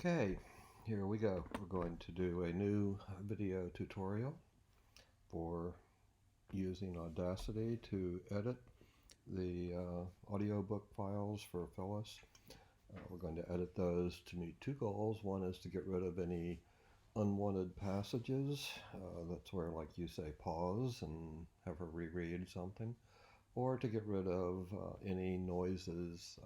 Okay, here we go. We're going to do a new video tutorial for using Audacity to edit the audiobook files for Phyllis. We're going to edit those to meet two goals. One is to get rid of any unwanted passages. That's where, like, you say pause and have her reread something, or to get rid of any noises,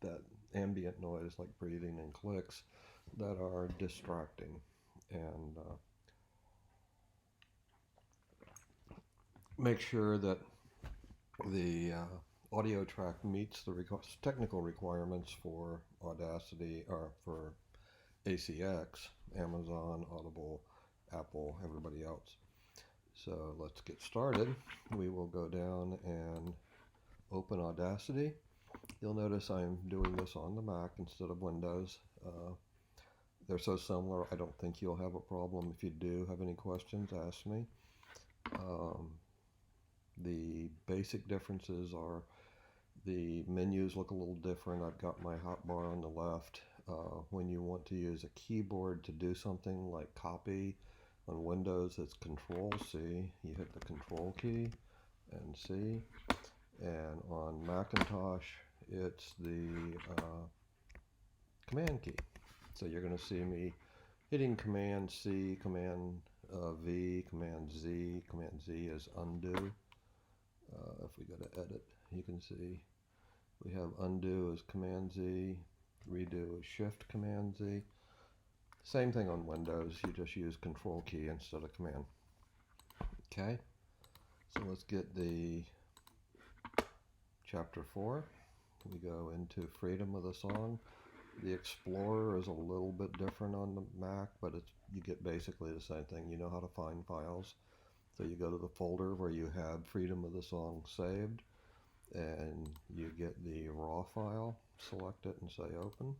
that ambient noise like breathing and clicks, that are distracting. And make sure that the audio track meets the technical requirements for Audacity, or for ACX, Amazon, Audible, Apple, everybody else. So let's get started. We will go down and open Audacity. You'll notice I'm doing this on the Mac instead of Windows. They're so similar, I don't think you'll have a problem. If you do have any questions, ask me. The basic differences are the menus look a little different. I've got my hotbar on the left. When you want to use a keyboard to do something like copy, on Windows it's Control-C. You hit the Control key and C. And on Macintosh it's the Command key. So you're going to see me hitting Command C, Command V, Command Z. Command Z is undo. If we go to edit, you can see we have undo as Command Z, redo is Shift Command Z. Same thing on Windows, you just use Control key instead of Command. Okay, so let's get the Chapter 4. We go into Freedom of the Song. The Explorer is a little bit different on the Mac, but you get basically the same thing. You know how to find files. So you go to the folder where you have Freedom of the Song saved, and you get the raw file, select it and say open.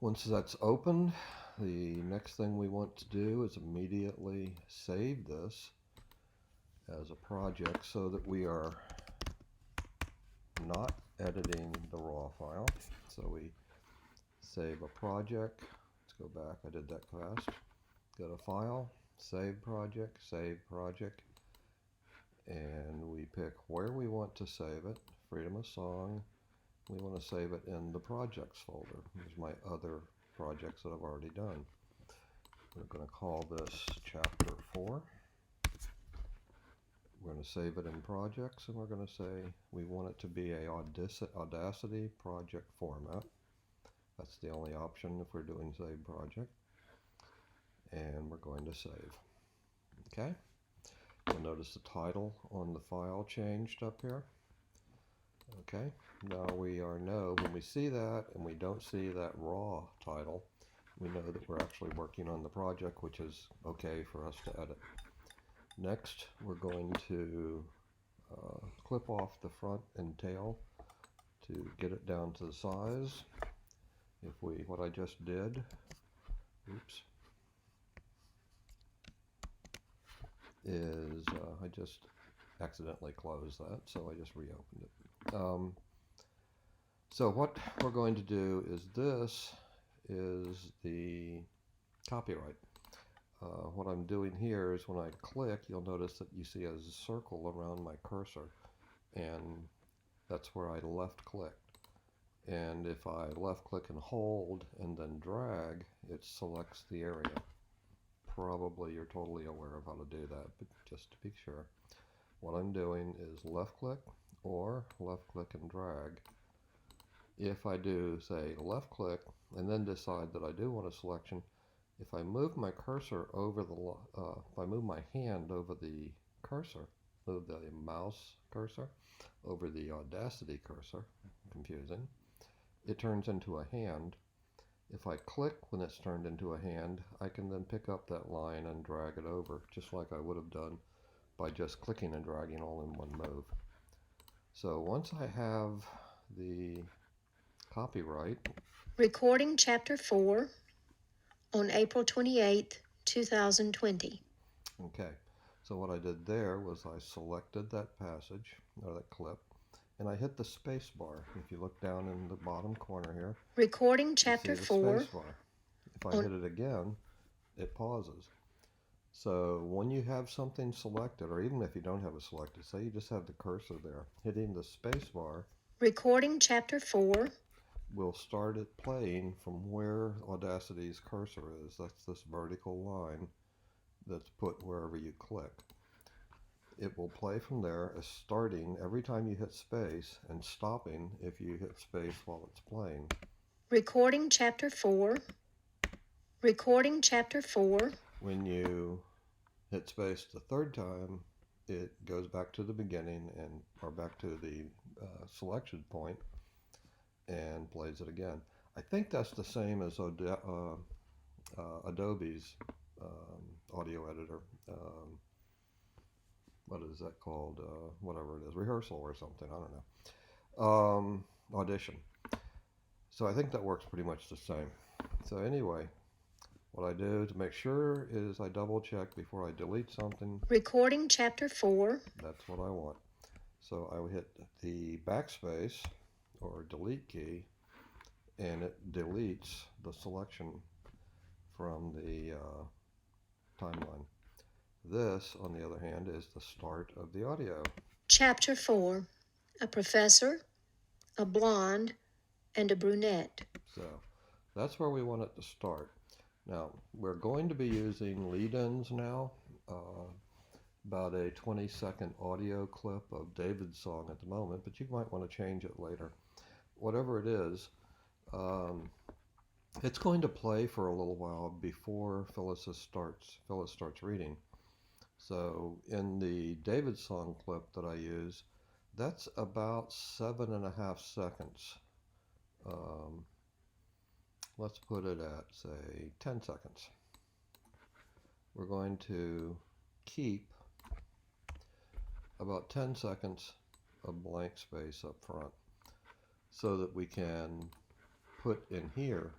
Once that's opened, the next thing we want to do is immediately save this as a project so that we are not editing the raw file. So we save a project. Let's go back, I did that fast. Go to File, Save Project, and we pick where we want to save it. Freedom of Song. We want to save it in the projects folder. Here's my other projects that I've already done. We're going to call this Chapter 4. We're going to save it in projects, and we're going to say we want it to be a Audacity project format. That's the only option if we're doing save project. And we're going to save. Okay? You'll notice the title on the file changed up here. Okay, now we know when we see that and we don't see that raw title, we know that we're actually working on the project, which is okay for us to edit. Next, we're going to clip off the front and tail to get it down to the size. What I just did, oops, is I just accidentally closed that, so I just reopened it. So what we're going to do is this is the copyright. What I'm doing here is when I click, you'll notice that you see a circle around my cursor, and that's where I left clicked. And if I left click and hold and then drag, it selects the area. Probably you're totally aware of how to do that, but just to be sure, what I'm doing is left click or left click and drag. If I do, say, left click and then decide that I do want a selection, if I move my cursor over if I move my hand over the cursor, move the mouse cursor over the Audacity cursor, confusing, it turns into a hand. If I click when it's turned into a hand, I can then pick up that line and drag it over, just like I would have done by just clicking and dragging all in one move. So once I have the copyright. Recording Chapter 4 on April 28th, 2020. Okay, so what I did there was I selected that passage, or that clip, and I hit the space bar. If you look down in the bottom corner here, Recording you see chapter the 4 space bar. If I on hit it again, it pauses. So when you have something selected, or even if you don't have it selected, say you just have the cursor there, hitting the space bar Recording chapter 4 will start it playing from where Audacity's cursor is. That's this vertical line that's put wherever you click. It will play from there as starting every time you hit space and stopping if you hit space while it's playing. Recording chapter 4 Recording chapter 4 When you hit space the third time, it goes back to the beginning and or back to the selection point and plays it again. I think that's the same as Adobe's audio editor. What is that called? Whatever it is, Rehearsal or something. I don't know. Audition. So I think that works pretty much the same. So anyway, what I do to make sure is I double check before I delete something. Recording chapter 4 That's what I want. So I would hit the backspace or delete key, and it deletes the selection from the timeline. This, on the other hand, is the start of the audio. Chapter 4 A professor, a blonde, and a brunette. So that's where we want it to start. Now, we're going to be using lead-ins now. About a 20-second audio clip of David's song at the moment, but you might want to change it later. Whatever it is, it's going to play for a little while before Phyllis starts reading. So in the David song clip that I use, that's about 7.5 seconds. Let's put it at, say, 10 seconds. We're going to keep about 10 seconds of blank space up front so that we can put in here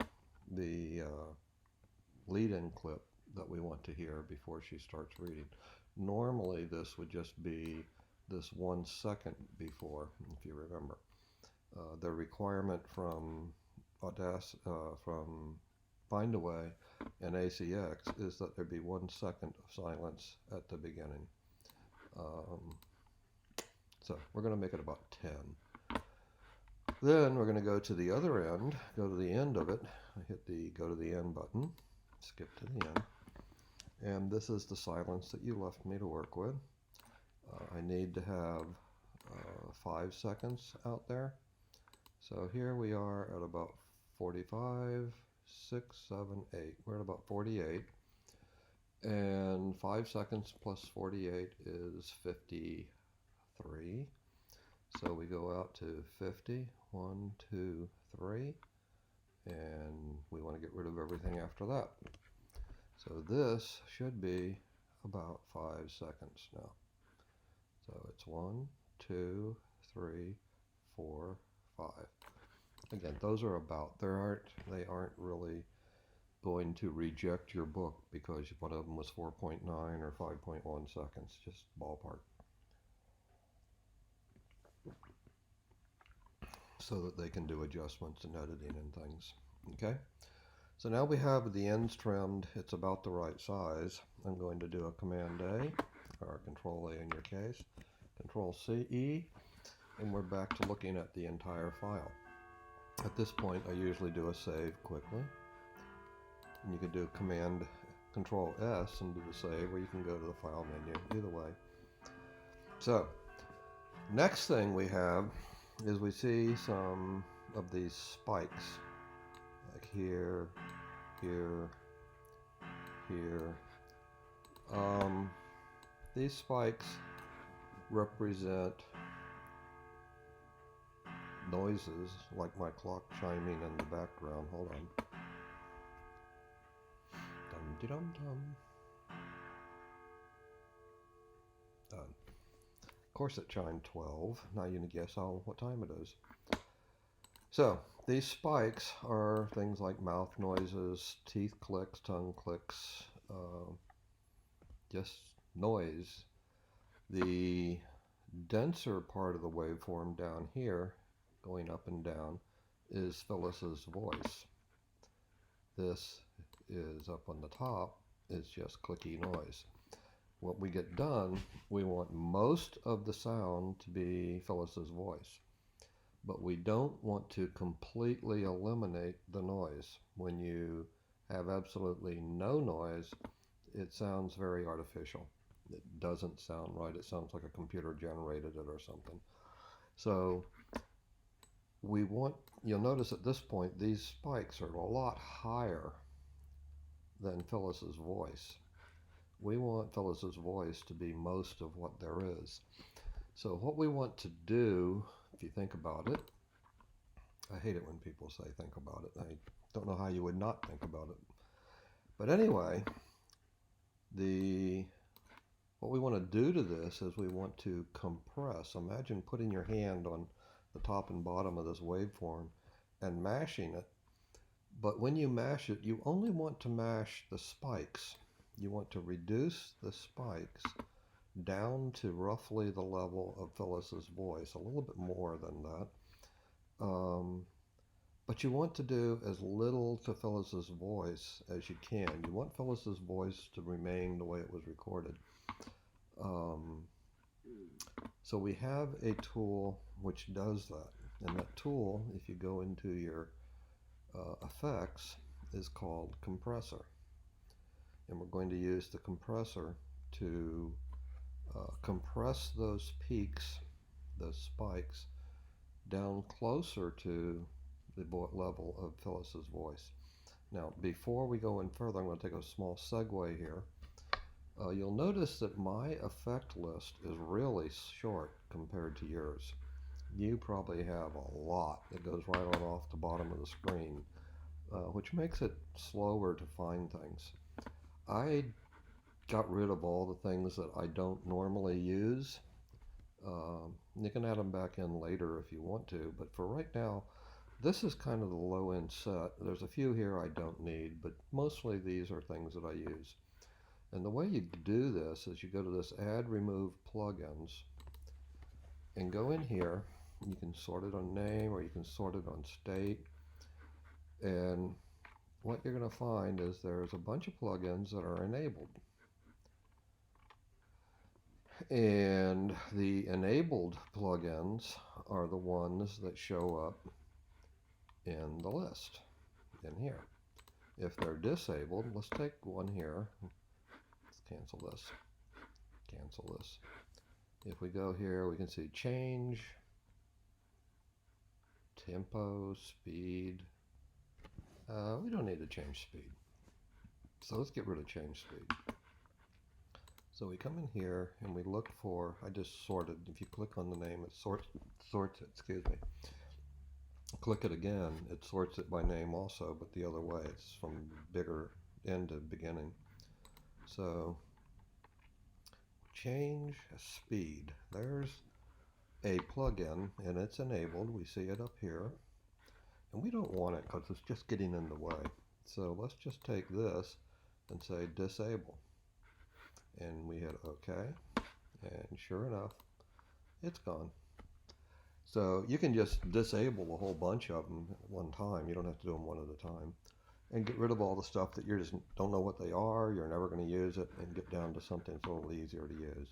the lead-in clip that we want to hear before she starts reading. Normally this would just be this 1 second before, if you remember. The requirement from from Findaway and ACX is that there be 1 second of silence at the beginning. So we're going to make it about 10. Then we're going to go to the other end, go to the end of it. I hit the go to the end button, skip to the end. And this is the silence that you left me to work with. I need to have 5 seconds out there. So here we are at about 45, 6, 7, 8. We're at about 48. And 5 seconds plus 48 is 53. So we go out to 50. 1, 2, 3. And we want to get rid of everything after that. So this should be about 5 seconds now. So it's 1, 2, 3, 4, 5. Again, those are about. They aren't really going to reject your book because one of them was 4.9 or 5.1 seconds, just ballpark. So that they can do adjustments and editing and things. Okay? So now we have the ends trimmed. It's about the right size. I'm going to do a Command A, or Control A in your case, Control C, and we're back to looking at the entire file. At this point, I usually do a save quickly. And you can do Command Control S and do the save, or you can go to the file menu, either way. So, next thing we have is we see some of these spikes, like here, here, here. These spikes represent noises, like my clock chiming in the background. Hold on. Dum-de-dum-dum. Done. Of course it chimed 12. Now you can guess what time it is. So, these spikes are things like mouth noises, teeth clicks, tongue clicks, just noise. The denser part of the waveform down here, going up and down, is Phyllis's voice. This is up on the top, is just clicky noise. What we get done, we want most of the sound to be Phyllis's voice, but we don't want to completely eliminate the noise. When you have absolutely no noise, it sounds very artificial. It doesn't sound right. It sounds like a computer generated it or something. So you'll notice at this point, these spikes are a lot higher than Phyllis's voice. We want Phyllis's voice to be most of what there is. So what we want to do, if you think about it, I hate it when people say think about it. I don't know how you would not think about it. But anyway, what we want to do to this is we want to compress. Imagine putting your hand on the top and bottom of this waveform and mashing it. But when you mash it, you only want to mash the spikes. You want to reduce the spikes down to roughly the level of Phyllis's voice, a little bit more than that. But you want to do as little to Phyllis's voice as you can. You want Phyllis's voice to remain the way it was recorded. So we have a tool which does that. And that tool, if you go into your effects, is called compressor. And we're going to use the compressor to compress those peaks, those spikes, down closer to the level of Phyllis's voice. Now, before we go in further, I'm going to take a small segue here. You'll notice that my effect list is really short compared to yours. You probably have a lot that goes right on off the bottom of the screen, which makes it slower to find things. I got rid of all the things that I don't normally use. You can add them back in later if you want to, but for right now, this is kind of the low end set. There's a few here I don't need, but mostly these are things that I use. And the way you do this is you go to this Add Remove Plugins and go in here. You can sort it on name or you can sort it on state. And what you're going to find is there's a bunch of plugins that are enabled. And the enabled plugins are the ones that show up in the list in here. If they're disabled, let's take one here. Let's cancel this. Cancel this. If we go here, we can see change, tempo, speed. We don't need to change speed. So let's get rid of change speed. So we come in here and we look for, I just sorted. If you click on the name, it sorts it, excuse me. Click it again, it sorts it by name also, but the other way. It's from bigger end to beginning. So change speed. There's a plugin and it's enabled. We see it up here. And we don't want it because it's just getting in the way. So let's just take this and say disable. And we hit OK. And sure enough, it's gone. So you can just disable a whole bunch of them at one time. You don't have to do them one at a time. And get rid of all the stuff that you just don't know what they are, you're never going to use it, and get down to something that's a little easier to use.